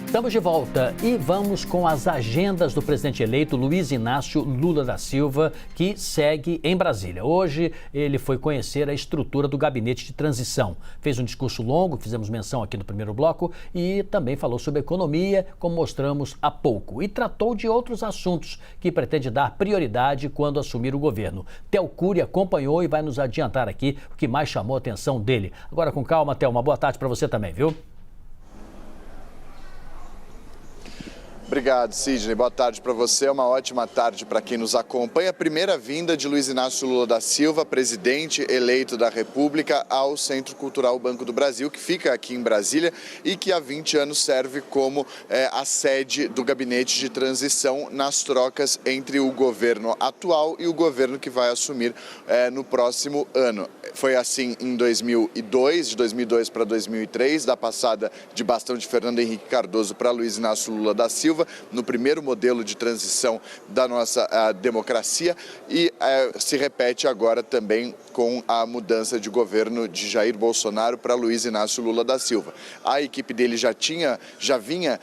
Estamos de volta e vamos com as agendas do presidente eleito Luiz Inácio Lula da Silva, que segue em Brasília. Hoje ele foi conhecer a estrutura do gabinete de transição. Fez um discurso longo, fizemos menção aqui no primeiro bloco, e também falou sobre economia, como mostramos há pouco. E tratou de outros assuntos que pretende dar prioridade quando assumir o governo. Théo Cury acompanhou e vai nos adiantar aqui o que mais chamou a atenção dele. Agora com calma, Théo, uma boa tarde para você também, viu? Obrigado, Sidney. Boa tarde para você. Uma ótima tarde para quem nos acompanha. A primeira vinda de Luiz Inácio Lula da Silva, presidente eleito da República, ao Centro Cultural Banco do Brasil, que fica aqui em Brasília e que há 20 anos serve como a sede do gabinete de transição nas trocas entre o governo atual e o governo que vai assumir no próximo ano. Foi assim em 2002, de 2002 para 2003, da passada de bastão de Fernando Henrique Cardoso para Luiz Inácio Lula da Silva, no primeiro modelo de transição da nossa democracia, e se repete agora também com a mudança de governo de Jair Bolsonaro para Luiz Inácio Lula da Silva. A equipe dele já vinha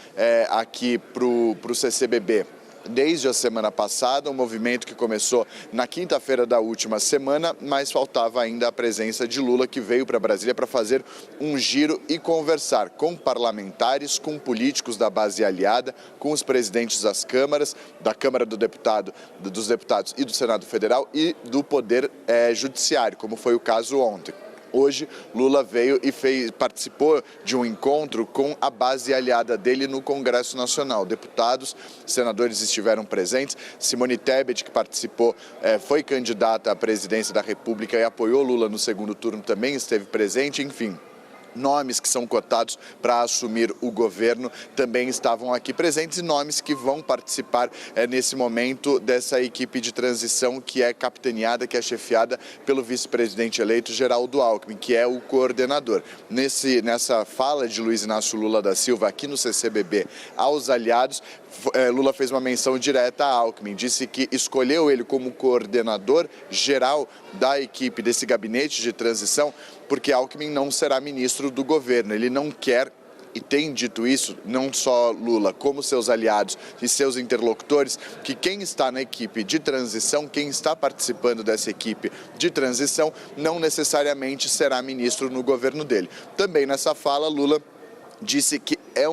aqui para o CCBB desde a semana passada, um movimento que começou na quinta-feira da última semana, mas faltava ainda a presença de Lula, que veio para Brasília para fazer um giro e conversar com parlamentares, com políticos da base aliada, com os presidentes das câmaras, da Câmara dos Deputados e do Senado Federal e do Poder Judiciário, como foi o caso ontem. Hoje, Lula veio e participou de um encontro com a base aliada dele no Congresso Nacional. Deputados, senadores estiveram presentes. Simone Tebet, que participou, foi candidata à presidência da República e apoiou Lula no segundo turno, também esteve presente. Enfim, nomes que são cotados para assumir o governo também estavam aqui presentes, e nomes que vão participar nesse momento dessa equipe de transição que é capitaneada, que é chefiada pelo vice-presidente eleito Geraldo Alckmin, que é o coordenador. Nessa fala de Luiz Inácio Lula da Silva aqui no CCBB aos aliados, Lula fez uma menção direta a Alckmin, disse que escolheu ele como coordenador geral da equipe desse gabinete de transição porque Alckmin não será ministro do governo. Ele não quer, e tem dito isso, não só Lula, como seus aliados e seus interlocutores, que quem está na equipe de transição, quem está participando dessa equipe de transição, não necessariamente será ministro no governo dele. Também nessa fala, Lula disse que é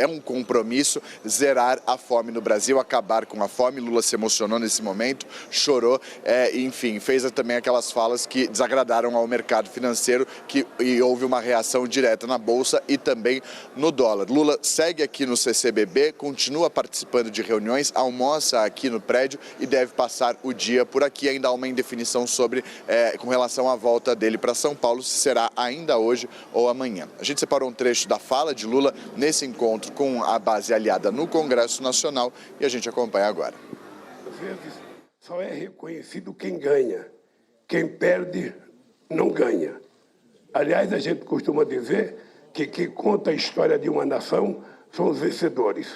um compromisso zerar a fome no Brasil, acabar com a fome. Lula se emocionou nesse momento, chorou, enfim, fez também aquelas falas que desagradaram ao mercado financeiro, e houve uma reação direta na Bolsa e também no dólar. Lula segue aqui no CCBB, continua participando de reuniões, almoça aqui no prédio e deve passar o dia por aqui. Ainda há uma indefinição com relação à volta dele para São Paulo, se será ainda hoje ou amanhã. A gente separou um trecho da fala de Lula nesse encontro com a base aliada no Congresso Nacional e a gente acompanha agora. Às vezes só é reconhecido quem ganha, quem perde não ganha. Aliás, a gente costuma dizer que quem conta a história de uma nação são os vencedores.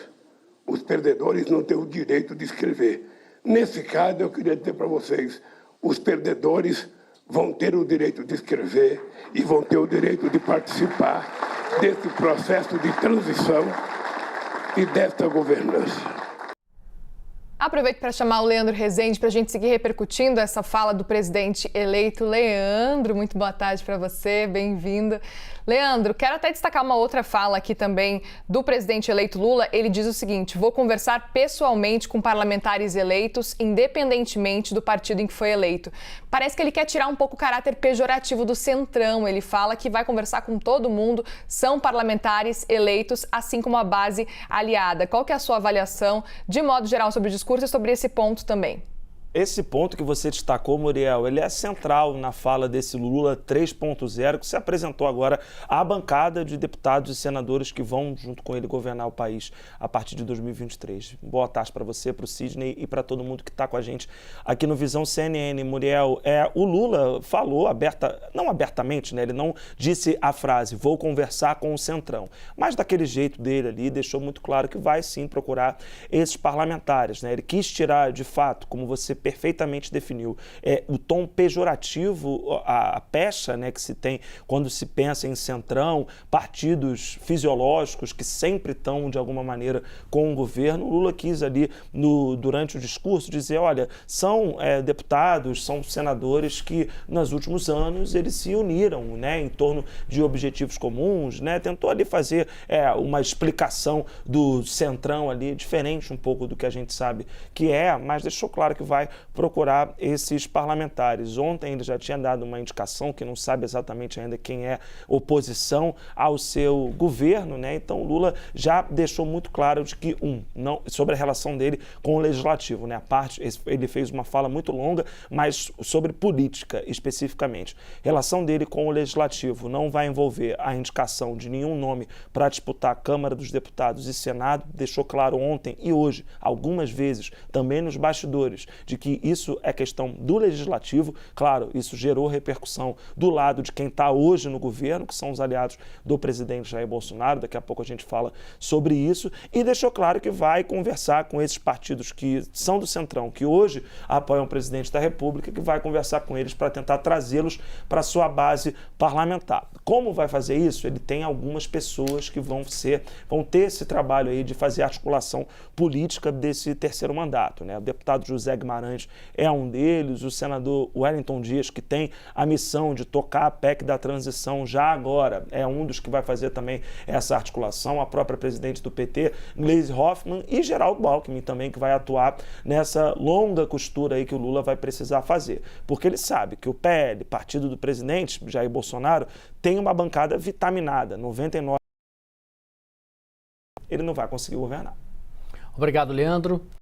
Os perdedores não têm o direito de escrever. Nesse caso, eu queria dizer para vocês, os perdedores vão ter o direito de escrever e vão ter o direito de participar desse processo de transição e desta governança. Aproveito para chamar o Leandro Rezende para a gente seguir repercutindo essa fala do presidente eleito. Leandro, muito boa tarde para você, bem-vindo. Leandro, quero até destacar uma outra fala aqui também do presidente eleito Lula. Ele diz o seguinte: vou conversar pessoalmente com parlamentares eleitos, independentemente do partido em que foi eleito. Parece que ele quer tirar um pouco o caráter pejorativo do Centrão. Ele fala que vai conversar com todo mundo, são parlamentares eleitos, assim como a base aliada. Qual que é a sua avaliação, de modo geral, sobre o discurso e sobre esse ponto também? Esse ponto que você destacou, Muriel, ele é central na fala desse Lula 3.0, que se apresentou agora à bancada de deputados e senadores que vão, junto com ele, governar o país a partir de 2023. Boa tarde para você, para o Sidney e para todo mundo que está com a gente aqui no Visão CNN. Muriel, o Lula falou não abertamente, né? Ele não disse a frase, vou conversar com o Centrão, mas daquele jeito dele ali, deixou muito claro que vai sim procurar esses parlamentares, né? Ele quis tirar, de fato, como você perfeitamente definiu. O tom pejorativo, a pecha, né, que se tem quando se pensa em centrão, partidos fisiológicos que sempre estão, de alguma maneira, com o governo. O Lula quis ali, durante o discurso, dizer, olha, são deputados, são senadores que, nos últimos anos, eles se uniram, né, em torno de objetivos comuns, né, tentou ali fazer uma explicação do centrão ali, diferente um pouco do que a gente sabe que mas deixou claro que vai procurar esses parlamentares. Ontem ele já tinha dado uma indicação que não sabe exatamente ainda quem é oposição ao seu governo, né? Então o Lula já deixou muito claro de que, sobre a relação dele com o legislativo, né? Ele fez uma fala muito longa, mas sobre política especificamente. Relação dele com o legislativo não vai envolver a indicação de nenhum nome para disputar a Câmara dos Deputados e Senado, deixou claro ontem e hoje, algumas vezes, também nos bastidores, de que isso é questão do legislativo. Claro, isso gerou repercussão do lado de quem está hoje no governo, que são os aliados do presidente Jair Bolsonaro, daqui a pouco a gente fala sobre isso, e deixou claro que vai conversar com esses partidos que são do Centrão, que hoje apoiam o presidente da República, que vai conversar com eles para tentar trazê-los para a sua base parlamentar. Como vai fazer isso? Ele tem algumas pessoas que vão ter esse trabalho aí de fazer articulação política desse terceiro mandato, né? O deputado José Guimarães é um deles, o senador Wellington Dias, que tem a missão de tocar a PEC da transição já agora, é um dos que vai fazer também essa articulação, a própria presidente do PT, Gleisi Hoffmann, e Geraldo Alckmin também, que vai atuar nessa longa costura aí que o Lula vai precisar fazer, porque ele sabe que o PL, partido do presidente Jair Bolsonaro, tem uma bancada vitaminada, 99%, ele não vai conseguir governar. Obrigado, Leandro.